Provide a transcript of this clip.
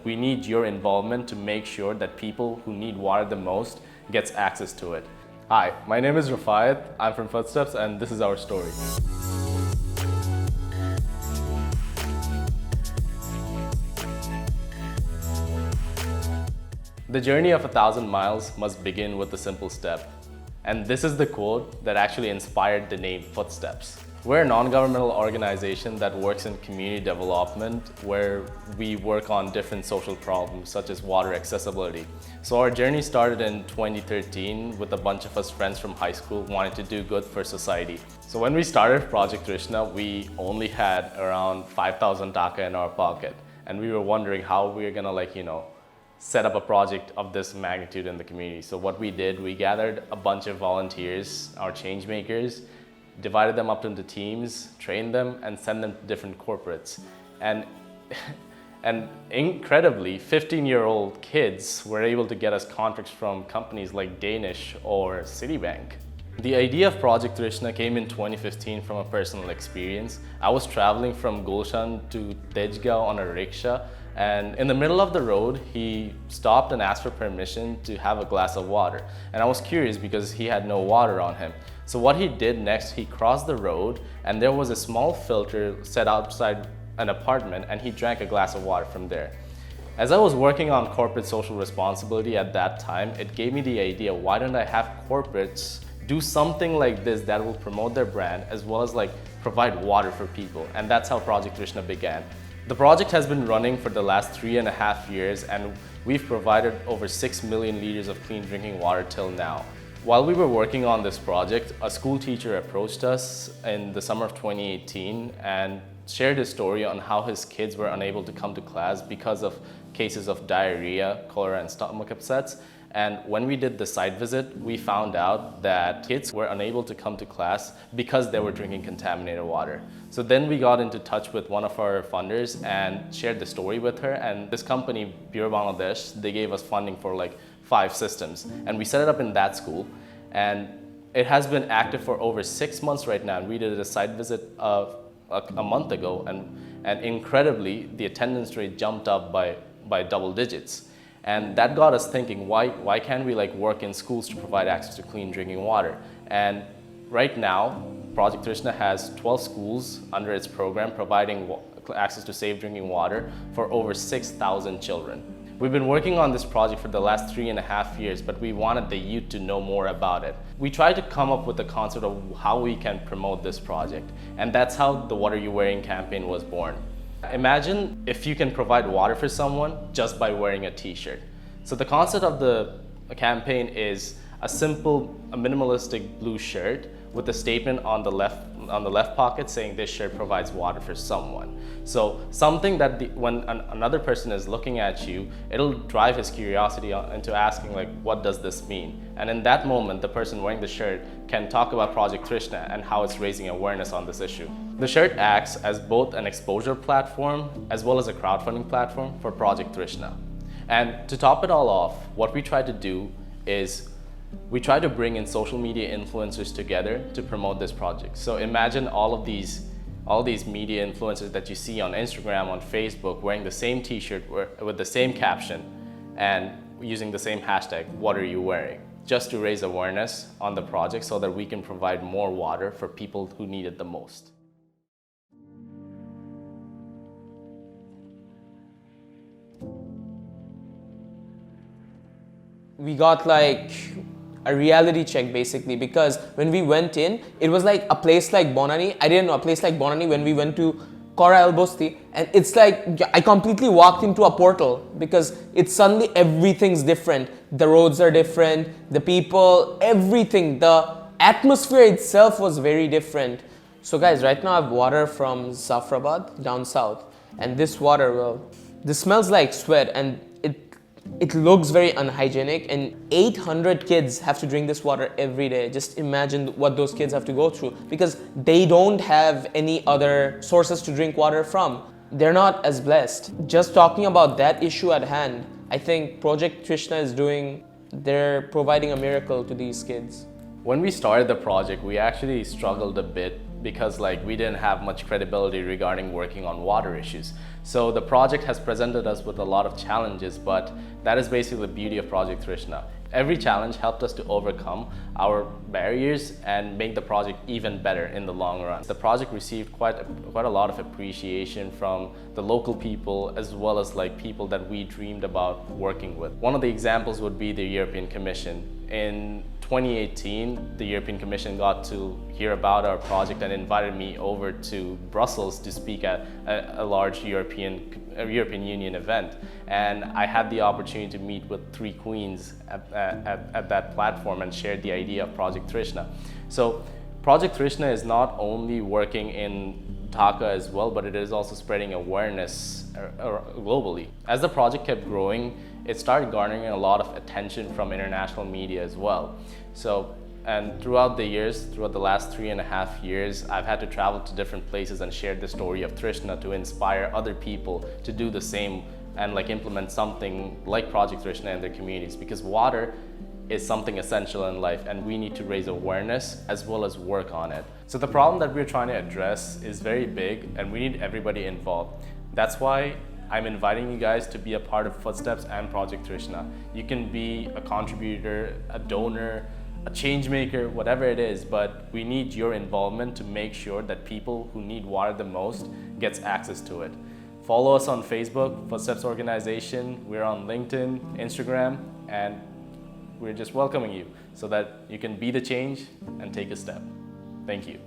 we need your involvement to make sure that people who need water the most gets access to it. Hi, my name is Rafayat. I'm from Footsteps, and this is our story. The journey of 1,000 miles must begin with a simple step. And this is the quote that actually inspired the name Footsteps. We're a non-governmental organization that works in community development where we work on different social problems such as water accessibility. So our journey started in 2013 with a bunch of us friends from high school wanting to do good for society. So when we started Project Trishna, we only had around 5,000 taka in our pocket. And we were wondering how we were gonna set up a project of this magnitude in the community. So what we did, we gathered a bunch of volunteers, our change makers, divided them up into teams, trained them, and sent them to different corporates. And incredibly, 15-year-old kids were able to get us contracts from companies like Danish or Citibank. The idea of Project Trishna came in 2015 from a personal experience. I was traveling from Gulshan to Tejgaon on a rickshaw, and in the middle of the road, he stopped and asked for permission to have a glass of water. And I was curious because he had no water on him. So what he did next, he crossed the road and there was a small filter set outside an apartment, and he drank a glass of water from there. As I was working on corporate social responsibility at that time, it gave me the idea, why don't I have corporates do something like this that will promote their brand as well as provide water for people? And that's how Project Trishna began. The project has been running for the last 3.5 years, and we've provided over 6 million liters of clean drinking water till now. While we were working on this project, a school teacher approached us in the summer of 2018 and shared his story on how his kids were unable to come to class because of cases of diarrhea, cholera, and stomach upsets. And when we did the site visit, we found out that kids were unable to come to class because they were drinking contaminated water. So then we got into touch with one of our funders and shared the story with her. And this company, Pure Bangladesh, they gave us funding for 5 systems. And we set it up in that school. And it has been active for over 6 months right now. And we did a site visit a month ago. And incredibly, the attendance rate jumped up by double digits. And that got us thinking, why can't we work in schools to provide access to clean drinking water? And right now, Project Trishna has 12 schools under its program providing access to safe drinking water for over 6,000 children. We've been working on this project for the last 3.5 years, but we wanted the youth to know more about it. We tried to come up with the concept of how we can promote this project, and that's how the What Are You Wearing campaign was born. Imagine if you can provide water for someone just by wearing a t-shirt. So the concept of the campaign is a simple, minimalistic blue shirt with a statement on the left pocket saying this shirt provides water for someone. So something that when another person is looking at you, it'll drive his curiosity into asking what does this mean? And in that moment, the person wearing the shirt can talk about Project Trishna and how it's raising awareness on this issue. The shirt acts as both an exposure platform as well as a crowdfunding platform for Project Trishna. And to top it all off, what we try to do is we try to bring in social media influencers together to promote this project. So imagine all these media influencers that you see on Instagram, on Facebook, wearing the same t-shirt with the same caption and using the same hashtag, what are you wearing? Just to raise awareness on the project so that we can provide more water for people who need it the most. We got a reality check basically, because when we went in, it was a place like Bonani. I didn't know a place like Bonani when we went to Kora El Bosti, and it's I completely walked into a portal because it's suddenly everything's different. The roads are different, the people, everything, the atmosphere itself was very different. So guys, right now I have water from Zafrabad down south, and this water, well, this smells like sweat and it looks very unhygienic, and 800 kids have to drink this water every day. Just imagine what those kids have to go through because they don't have any other sources to drink water from. They're not as blessed. Just talking about that issue at hand, I think Project Trishna they're providing a miracle to these kids. When we started the project, we actually struggled a bit because like we didn't have much credibility regarding working on water issues. So the project has presented us with a lot of challenges, but that is basically the beauty of Project Trishna. Every challenge helped us to overcome our barriers and make the project even better in the long run. The project received quite a lot of appreciation from the local people, as well as like people that we dreamed about working with. One of the examples would be the European Commission. In 2018, the European Commission got to hear about our project and invited me over to Brussels to speak at a large European Union event. And I had the opportunity to meet with 3 queens at that platform and shared the idea of Project Trishna. So Project Trishna is not only working in Dhaka as well, but it is also spreading awareness globally. As the project kept growing, it started garnering a lot of attention from international media as well. So, and throughout the last 3.5 years, I've had to travel to different places and share the story of Trishna to inspire other people to do the same and like implement something like Project Trishna in their communities, because water is something essential in life and we need to raise awareness as well as work on it. So the problem that we're trying to address is very big and we need everybody involved. That's why I'm inviting you guys to be a part of Footsteps and Project Trishna. You can be a contributor, a donor, a change maker, whatever it is, but we need your involvement to make sure that people who need water the most gets access to it. Follow us on Facebook, Footsteps Organization. We're on LinkedIn, Instagram, and we're just welcoming you so that you can be the change and take a step. Thank you.